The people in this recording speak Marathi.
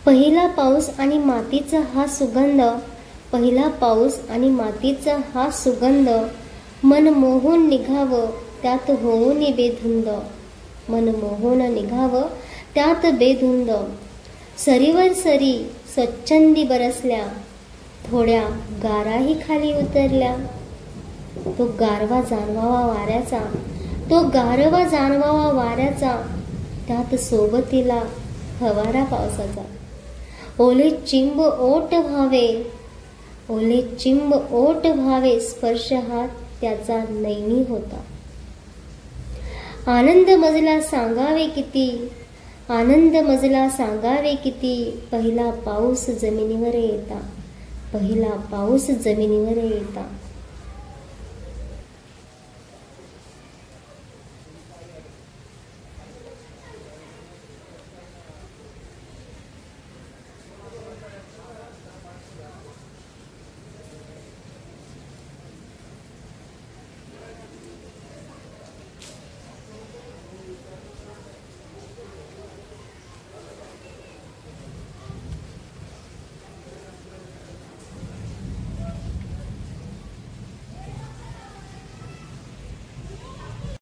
पहिला पाऊस आणि मातीचा हा सुगंध, पहिला पाऊस आणि मातीचा हा सुगंध, मन मोहून निघावं त्यात होऊन बेधुंद, मन मोहून निघावं त्यात बेधुंद. सरीवर सरी स्वच्छंदी बरसल्या, थोड्या गाराही खाली उतरल्या. तो गारवा जाणवावा वाऱ्याचा, तो गारवा जाणवावा वाऱ्याचा, त्यात सोबतीला फवारा पावसाचा. ओले चिंब ओट व्हावे, ओले चिंब ओट व्हावे, स्पर्श हात त्याचा नैनी होता. आनंद मजला सांगावे किती, आनंद मजला सांगावे किती, पहिला पाऊस जमिनीवर येता, पहिला पाऊस जमिनीवर येता.